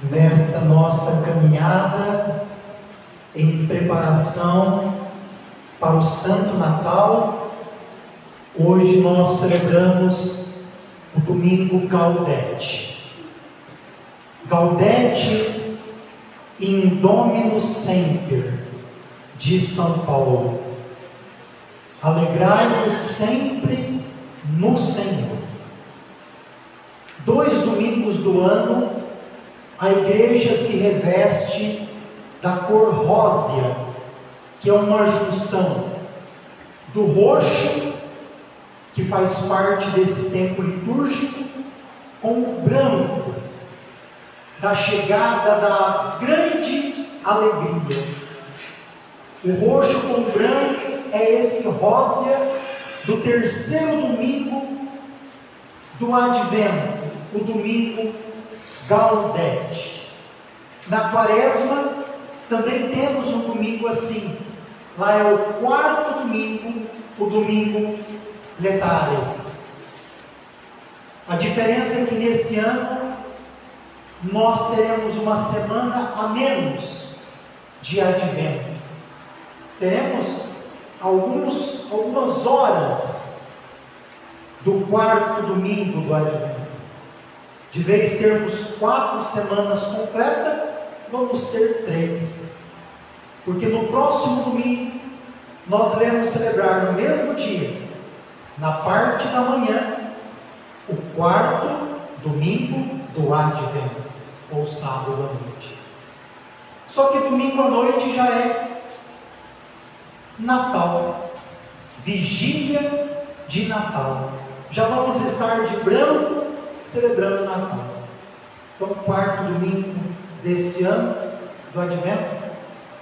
nesta nossa caminhada em preparação para o Santo Natal. Hoje nós celebramos o domingo Gaudete. Gaudete in Domino Semper, de São Paulo. Alegrai-vos sempre no Senhor. 2 domingos do ano, a igreja se reveste da cor rósea, que é uma junção do roxo, que faz parte desse tempo litúrgico, com o branco, da chegada da grande alegria. O roxo com o branco é esse rósea do terceiro domingo do Advento, o domingo Gaudete. Na Quaresma também temos um domingo assim. Lá é o 4º domingo, o domingo Letário. A diferença é que nesse ano nós teremos uma semana a menos de Advento. Teremos algumas horas do 4º domingo do Advento. De vez em termos 4 semanas completas, vamos ter 3. Porque no próximo domingo, nós iremos celebrar no mesmo dia, na parte da manhã, o 4º domingo do Advento, ou sábado à noite. Só que domingo à noite já é Natal, vigília de Natal. Já vamos estar de branco celebrando Natal. Então, o 4º domingo desse ano do Advento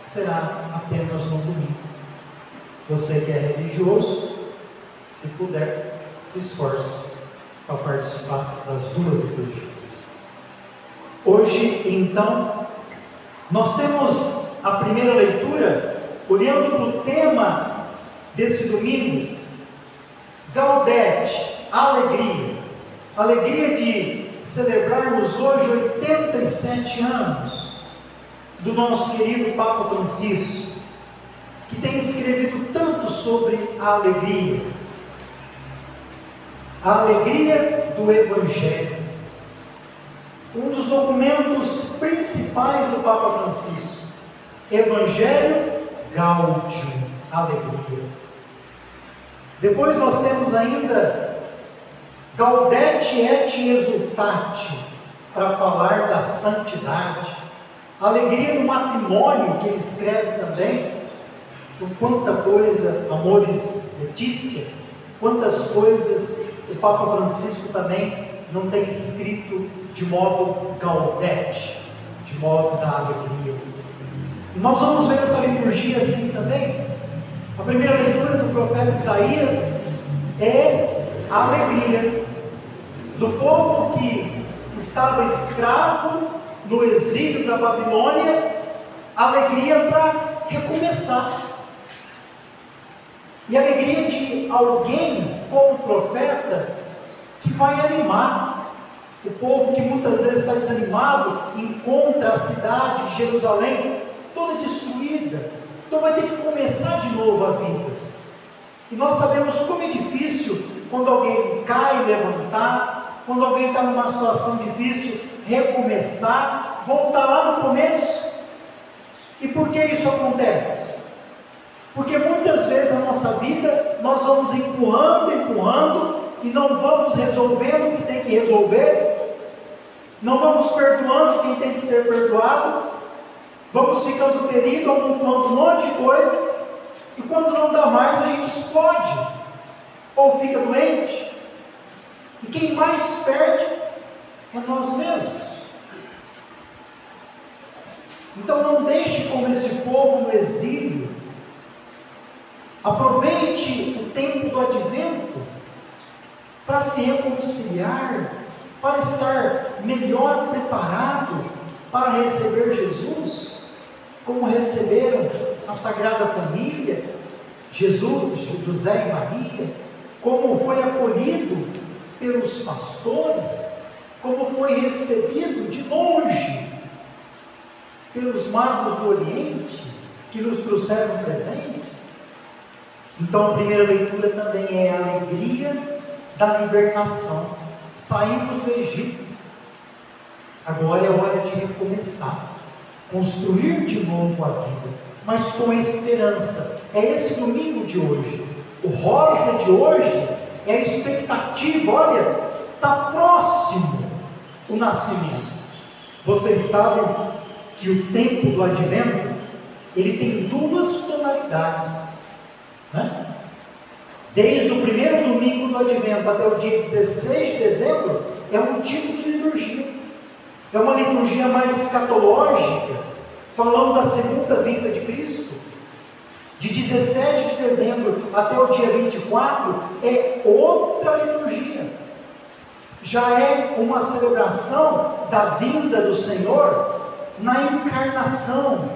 será apenas no domingo. Você que é religioso, se puder, se esforce para participar das 2 liturgias. Hoje, então, nós temos a primeira leitura, olhando para o tema desse domingo, Gaudete, alegria. Alegria de celebrarmos hoje 87 anos do nosso querido Papa Francisco, que tem escrevido tanto sobre a alegria. A alegria do Evangelho. Um dos documentos principais do Papa Francisco. Evangelho Gaudium, alegria. Depois nós temos ainda Gaudete et exultate, para falar da santidade. A alegria do matrimônio, que ele escreve também. Por quanta coisa, Amoris Laetitia, quantas coisas o Papa Francisco também não tem escrito de modo gaudete, de modo da alegria. E nós vamos ver essa liturgia assim também. A primeira leitura do profeta Isaías é a alegria do povo que estava escravo no exílio da Babilônia, alegria para recomeçar. E a alegria de alguém, como profeta, que vai animar. O povo que muitas vezes está desanimado, encontra a cidade de Jerusalém toda destruída. Então vai ter que começar de novo a vida. E nós sabemos como é difícil quando alguém cai, levantar, quando alguém está numa situação difícil, recomeçar, voltar lá no começo. E por que isso acontece? Porque muitas vezes na nossa vida nós vamos empurrando e não vamos resolvendo o que tem que resolver, não vamos perdoando quem tem que ser perdoado, vamos ficando feridos, amontoando um monte de coisa, e quando não dá mais a gente explode, ou fica doente, e quem mais perde é nós mesmos. Então não deixe como esse povo no exílio. Aproveite o tempo do Advento para se reconciliar, para estar melhor preparado para receber Jesus, como receberam a Sagrada Família, Jesus, José e Maria, como foi acolhido pelos pastores, como foi recebido de longe pelos magos do Oriente, que nos trouxeram presentes. Então a primeira leitura também é a alegria da libertação. Saímos do Egito. Agora é hora de recomeçar, construir de novo a vida, mas com esperança. É esse domingo de hoje. O rosa de hoje é a expectativa. Olha, está próximo o nascimento. Vocês sabem que o tempo do advento, ele tem duas tonalidades, né? Desde o primeiro domingo do advento até o dia 16 de dezembro, é um tipo de liturgia. É uma liturgia mais escatológica, falando da segunda vinda de Cristo. De 17 de dezembro até o dia 24 é outra liturgia. Já é uma celebração da vinda do Senhor na encarnação.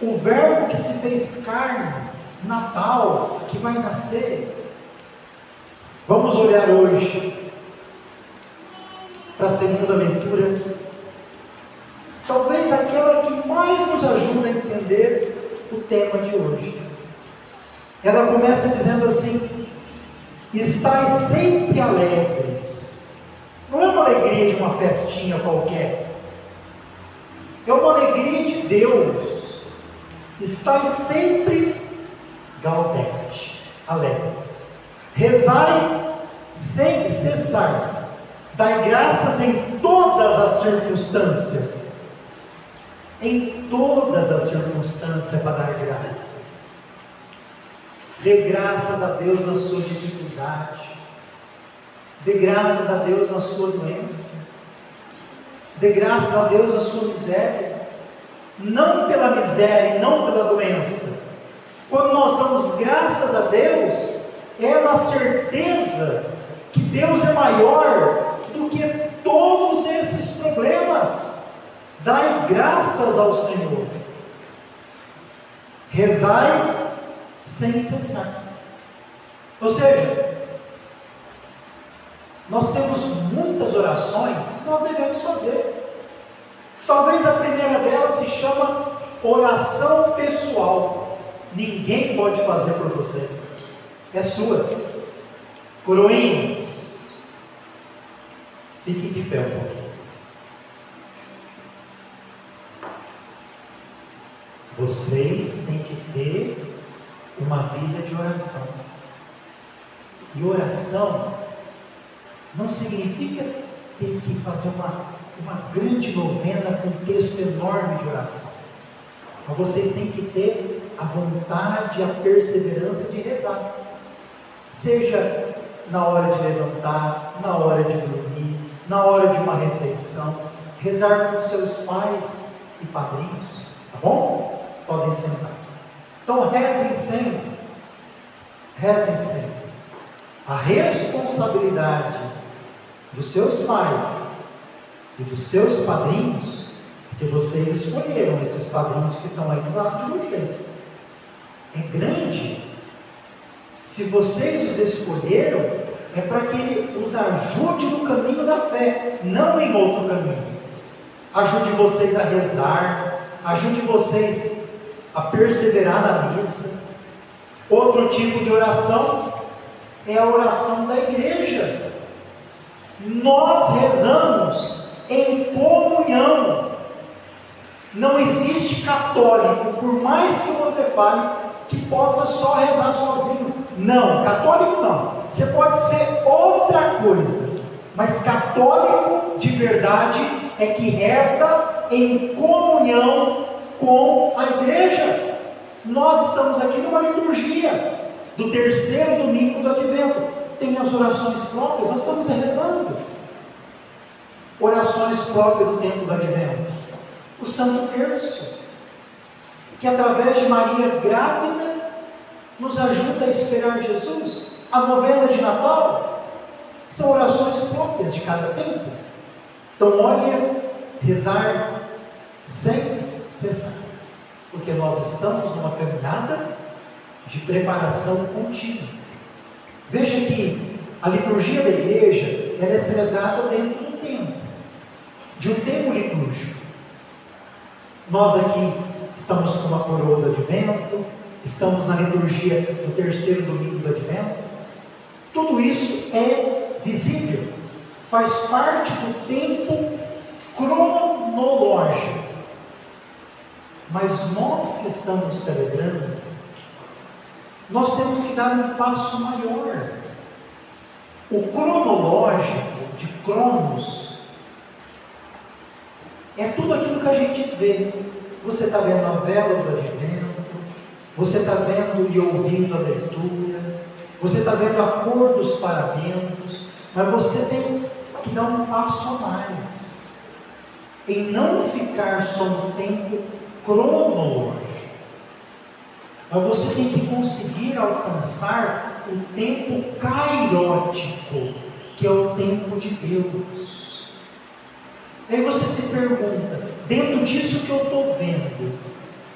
O Verbo que se fez carne, Natal, que vai nascer. Vamos olhar hoje para a segunda leitura, talvez aquela que mais nos ajuda a entender o tema de hoje. Ela começa dizendo assim: estais sempre alegres. Não é uma alegria de uma festinha qualquer, é uma alegria de Deus. Estais sempre gaudete, alegres. Rezai sem cessar. Dai graças em todas as circunstâncias. Em todas as circunstâncias para dar graças. Dê graças a Deus na sua dificuldade. Dê graças a Deus na sua doença. Dê graças a Deus na sua miséria. Não pela miséria e não pela doença. Quando nós damos graças a Deus, é na certeza que Deus é maior do que todos esses problemas. Dai graças ao Senhor. Rezai sem cessar. Ou seja, nós temos muitas orações que nós devemos fazer. Talvez a primeira delas se chama oração pessoal. Ninguém pode fazer por você. É sua. Coroinhas, fiquem de pé um pouquinho. Vocês têm que ter uma vida de oração. E oração não significa ter que fazer uma grande novena com um texto enorme de oração. Mas vocês têm que ter a vontade e a perseverança de rezar. Seja na hora de levantar, na hora de dormir, na hora de uma refeição. Rezar com seus pais e padrinhos. Tá bom? Podem sentar. Então rezem sempre. Rezem sempre. A responsabilidade dos seus pais e dos seus padrinhos, porque vocês escolheram esses padrinhos que estão aí do lado de vocês, é grande. Se vocês os escolheram, é para que Ele os ajude no caminho da fé, não em outro caminho. Ajude vocês a rezar, ajude vocês a perseverar na missa. Outro tipo de oração é a oração da igreja. Nós rezamos em comunhão. Não existe católico, por mais que você fale, que possa só rezar sozinho. Não, católico não. Você pode ser outra coisa, mas católico de verdade é que reza em comunhão com a igreja. Nós estamos aqui numa liturgia do terceiro domingo do advento. Tem as orações próprias, nós estamos rezando. Orações próprias do tempo do advento. O Santo Terço, que através de Maria grávida nos ajuda a esperar Jesus. A novena de Natal são orações próprias de cada tempo. Então, olha, rezar sem cessar, porque nós estamos numa caminhada de preparação contínua. Veja que a liturgia da igreja, ela é celebrada dentro do tempo, de um tempo litúrgico. Nós aqui estamos com uma coroa do Advento, estamos na liturgia do terceiro domingo do Advento. Tudo isso é visível, faz parte do tempo cronológico. Mas nós que estamos celebrando, nós temos que dar um passo maior. O cronológico, de Cronos, é tudo aquilo que a gente vê. Você está vendo a vela do Advento, você está vendo e ouvindo a leitura, você está vendo a cor dos paramentos, mas você tem que dar um passo a mais, em não ficar só no tempo cronológico, mas você tem que conseguir alcançar o tempo kairótico, que é o tempo de Deus. Aí você se pergunta, dentro disso que eu estou vendo,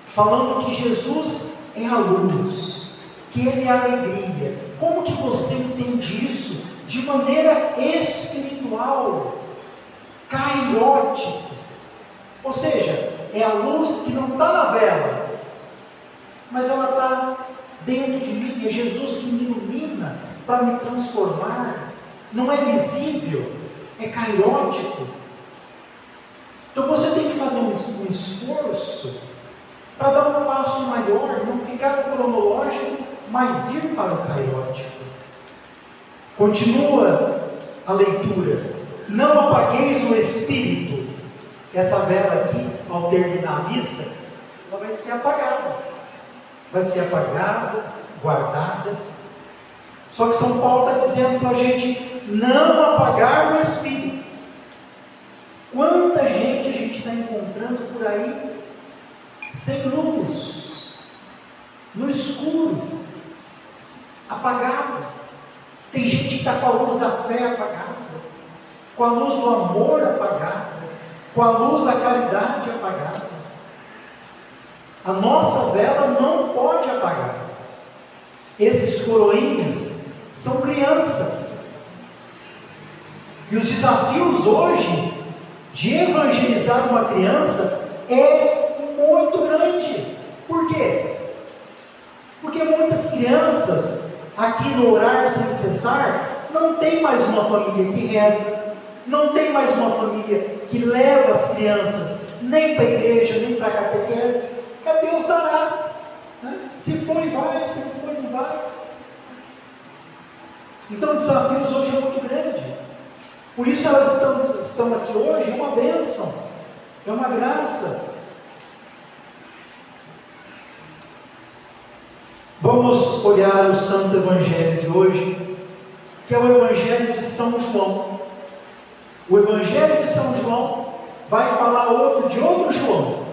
falando que Jesus é a luz, que Ele é a alegria, como que você entende isso de maneira espiritual, kairótico? Ou seja, é a luz que não está na vela, mas ela está dentro de mim, é Jesus que me ilumina para me transformar. Não é visível, é kairótico. Então você tem que fazer um esforço para dar um passo maior, não ficar no cronológico, mas ir para o kairótico. Continua a leitura. Não apagueis o Espírito. Essa vela aqui, ao terminar a missa, ela vai ser apagada. Vai ser apagada, guardada. Só que São Paulo está dizendo para a gente não apagar o Espírito. Quanta gente a gente está encontrando por aí sem luz, no escuro, apagado. Tem gente que está com a luz da fé apagada, com a luz do amor apagada, com a luz da caridade apagada. A nossa vela não pode apagar. Esses coroinhas são crianças. E os desafios hoje de evangelizar uma criança é muito grande. Por quê? Porque muitas crianças aqui no Orar Sem Cessar não tem mais uma família que reza, não tem mais uma família que leva as crianças nem para a igreja, nem para a catequese. É Deus dará, né? Se for e vai, se não for não vai. Então o desafio hoje é muito grande. Por isso elas estão aqui hoje, é uma bênção, é uma graça. Vamos olhar o Santo Evangelho de hoje, que é o Evangelho de São João. O Evangelho de São João vai falar de outro João,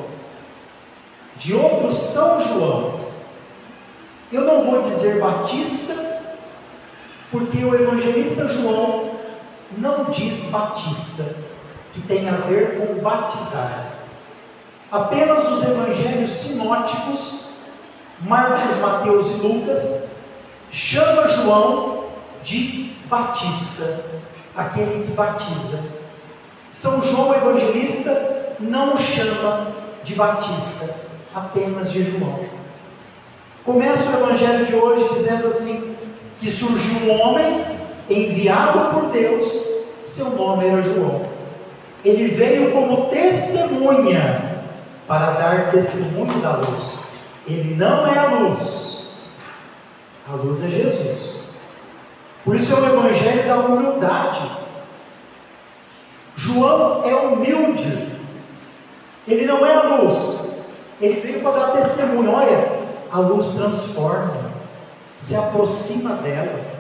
de outro São João. Eu não vou dizer Batista, porque o evangelista João não diz Batista, que tem a ver com batizar. Apenas os evangelhos sinóticos, Marcos, Mateus e Lucas, chama João de Batista, aquele que batiza. São João Evangelista não o chama de Batista, apenas de João. Começa o evangelho de hoje dizendo assim, que surgiu um homem enviado por Deus, seu nome era João. Ele veio como testemunha, para dar testemunho da luz. Ele não é a luz é Jesus. Por isso é o evangelho da humildade. João é humilde, ele não é a luz, ele veio para dar testemunho. Olha, a luz transforma, se aproxima dela.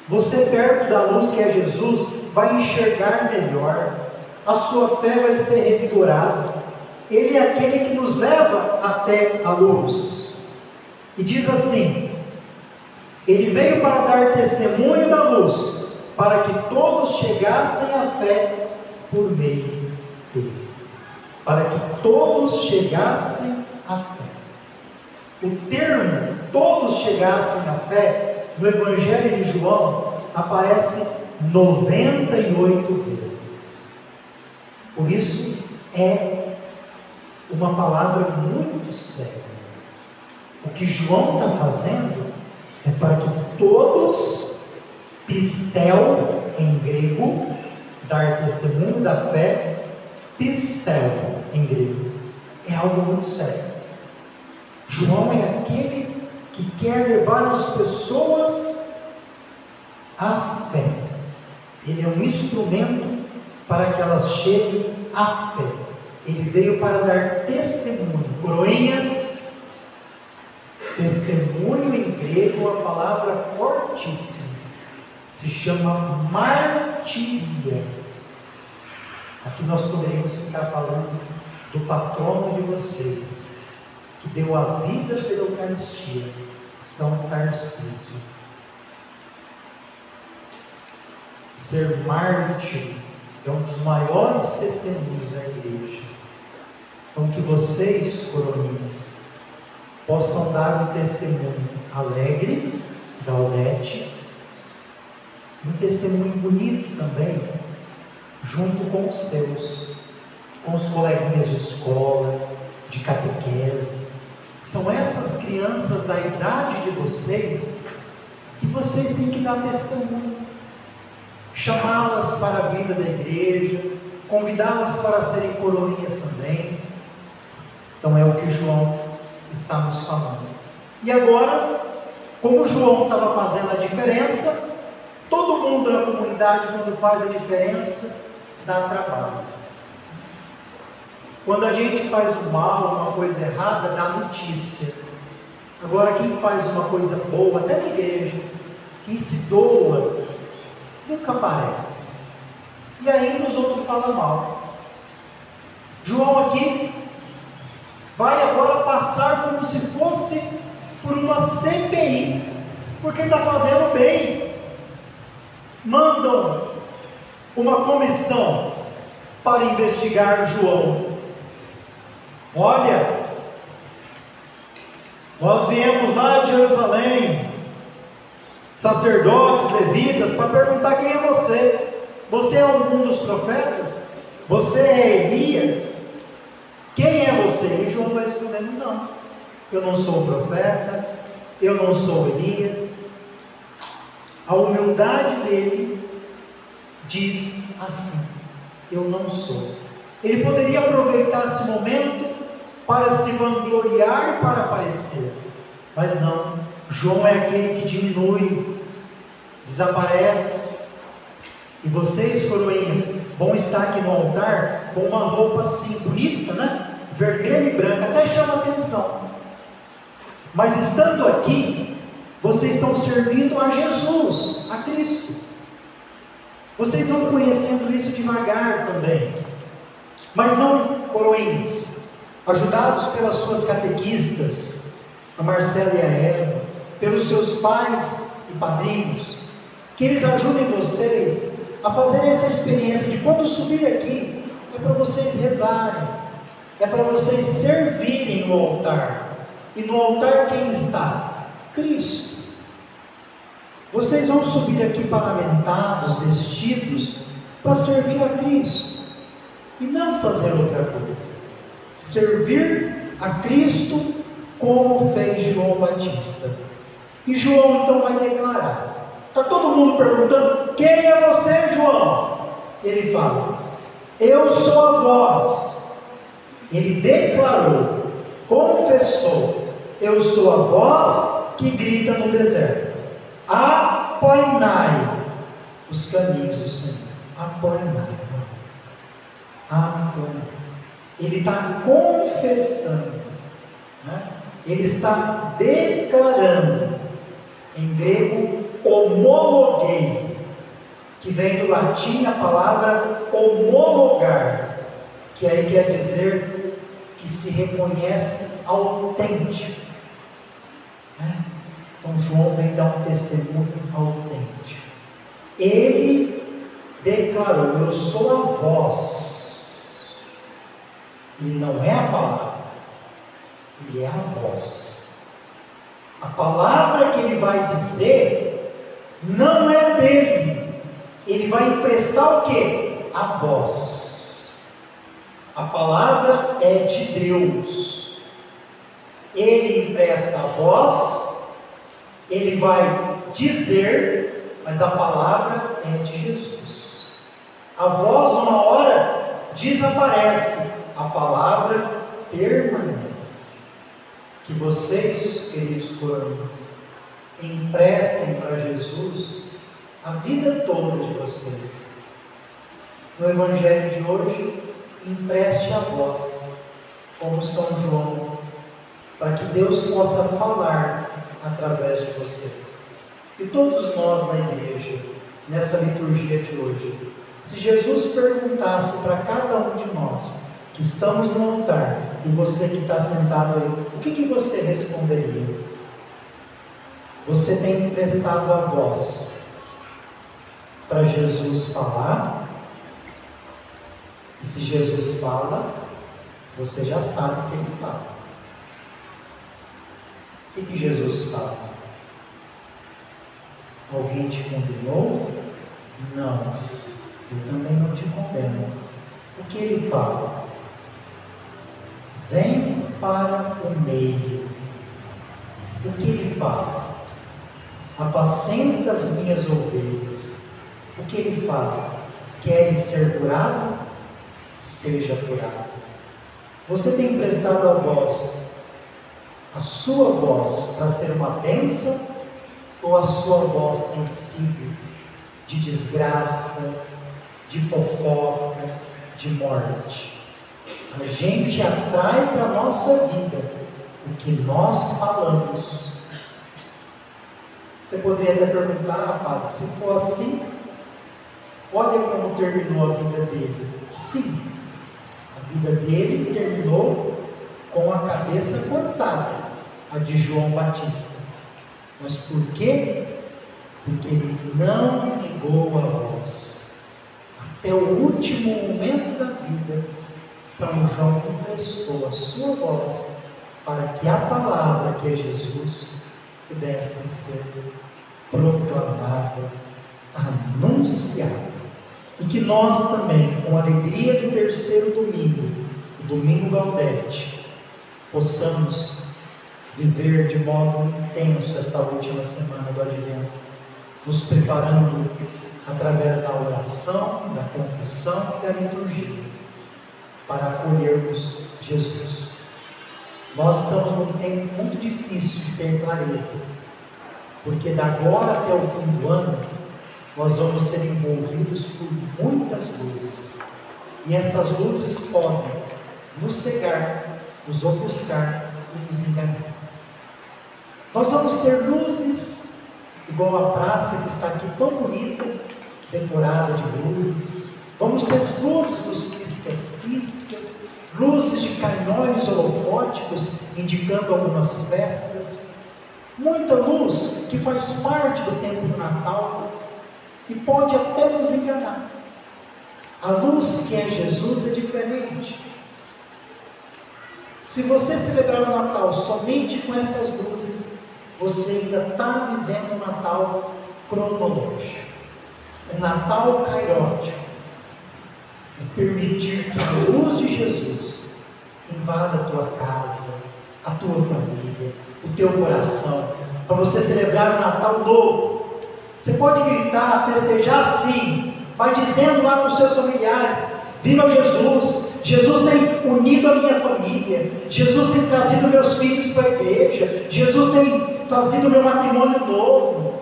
Você perto da luz que é Jesus, vai enxergar melhor, a sua fé vai ser revigorada. Ele é aquele que nos leva até a luz. E diz assim, ele veio para dar testemunho da luz, para que todos chegassem à fé por meio dele. Para que todos chegassem à fé. O termo todos chegassem à fé no Evangelho de João aparece 98 vezes. Por isso é o uma palavra muito séria. O que João está fazendo é para que todos, pistel em grego, dar testemunho da fé, pistel em grego, é algo muito sério. João é aquele que quer levar as pessoas à fé. Ele é um instrumento para que elas cheguem à fé. Ele veio para dar testemunho. Coroinhas, testemunho em grego, a palavra fortíssima, se chama martíria. Aqui nós poderíamos ficar falando do patrono de vocês, que deu a vida pela Eucaristia, São Tarcísio. Ser mártir é um dos maiores testemunhos da igreja. Então que vocês, coroinhas, possam dar um testemunho alegre, gaudete, um testemunho bonito também, junto com os seus, com os coleguinhas de escola, de catequese. São essas crianças da idade de vocês que vocês têm que dar testemunho, chamá-las para a vida da igreja, convidá-las para serem coroinhas também. Então é o que João está nos falando. E agora, como João estava fazendo a diferença, todo mundo na comunidade, quando faz a diferença, dá trabalho. Quando a gente faz o mal, uma coisa errada, dá notícia. Agora, quem faz uma coisa boa, até na igreja, quem se doa, nunca aparece. E ainda os outros falam mal. João aqui vai agora passar como se fosse por uma CPI, porque está fazendo bem. Mandam uma comissão para investigar João. Olha, nós viemos lá de Jerusalém, sacerdotes, levitas, para perguntar quem é você. Você é algum dos profetas? Você é Elias? Quem é você? E João vai respondendo: não, eu não sou profeta, eu não sou Elias. A humildade dele diz assim: eu não sou. Ele poderia aproveitar esse momento para se vangloriar, para aparecer, mas não. João é aquele que diminui, desaparece. E vocês, coroinhas, vão estar aqui no altar com uma roupa assim bonita, né? Vermelha e branca, até chama atenção. Mas estando aqui, vocês estão servindo a Jesus, a Cristo. Vocês vão conhecendo isso devagar também. Mas não, coroinhas, ajudados pelas suas catequistas, a Marcela e a Eva, pelos seus pais e padrinhos, que eles ajudem vocês a fazer essa experiência de quando subir aqui, é para vocês rezarem, é para vocês servirem no altar. E no altar quem está? Cristo. Vocês vão subir aqui paramentados, vestidos, para servir a Cristo, e não fazer outra coisa. Servir a Cristo como fez João Batista. E João então vai declarar. Está todo mundo perguntando: quem é você, João? Ele fala: eu sou a voz. Ele declarou, confessou: eu sou a voz que grita no deserto: apoinai os caminhos do Senhor. Apoinai. Apoinai. Ele está confessando, né? Ele está declarando. Em grego, homologuei, que vem do latim a palavra homologar, que aí quer dizer que se reconhece autêntico, né? Então João vem dar um testemunho autêntico. Ele declarou: eu sou a voz. E não é a palavra, ele é a voz. A palavra que ele vai dizer não é dele. Ele vai emprestar o quê? A voz. A palavra é de Deus. Ele empresta a voz, ele vai dizer, mas a palavra é de Jesus. A voz, uma hora, desaparece, a palavra permanece. Que vocês, queridos coroinhas, emprestem para Jesus a vida toda de vocês. No Evangelho de hoje, empreste a voz, como São João, para que Deus possa falar através de você. E todos nós na igreja, nessa liturgia de hoje, se Jesus perguntasse para cada um de nós, que estamos no altar, e você que está sentado aí, o que você responderia? Você tem emprestado a voz para Jesus falar? E se Jesus fala, você já sabe o que ele fala. O que Jesus fala? Alguém te condenou? Não, eu também não te condeno. O que ele fala? Vem para o meio. O que ele fala? Apacenta as minhas ovelhas. O que ele fala? Queres ser curado? Seja curado. Você tem emprestado a sua voz, para ser uma bênção, ou a sua voz tem sido de desgraça, de fofoca, de morte? A gente atrai para a nossa vida o que nós falamos. Você poderia até perguntar, padre, se for assim, olha como terminou a vida dele. Sim, a vida dele terminou com a cabeça cortada, a de João Batista. Mas por quê? Porque ele não negou a voz. Até o último momento da vida, São João emprestou a sua voz para que a palavra, que é Jesus, pudesse ser proclamada, anunciada. E que nós também, com a alegria do terceiro domingo, o domingo Gaudete, possamos viver de modo intenso essa última semana do Advento, nos preparando através da oração, da confissão e da liturgia, para acolhermos Jesus. Nós estamos num tempo muito difícil de ter clareza, porque da agora até o fim do ano, nós vamos ser envolvidos por muitas luzes, e essas luzes podem nos cegar, nos ofuscar e nos enganar. Nós vamos ter luzes, igual a praça que está aqui tão bonita, decorada de luzes. Vamos ter as luzes dos piscas-piscas, luzes de canhões holofóticos indicando algumas festas. Muita luz que faz parte do tempo do Natal e pode até nos enganar. A luz que é Jesus é diferente. Se você celebrar o Natal somente com essas luzes, você ainda está vivendo um Natal cronológico, um Natal cairótico. É permitir que a luz de Jesus invada a tua casa, a tua família, o teu coração, para você celebrar o Natal novo. Você pode gritar, festejar sim, vai dizendo lá para os seus familiares: viva Jesus! Jesus tem unido a minha família, Jesus tem trazido meus filhos para a igreja, Jesus tem fazido meu matrimônio novo.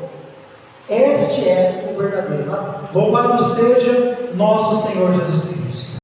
Este é o verdadeiro Natal. Louvado seja nosso Senhor Jesus Cristo.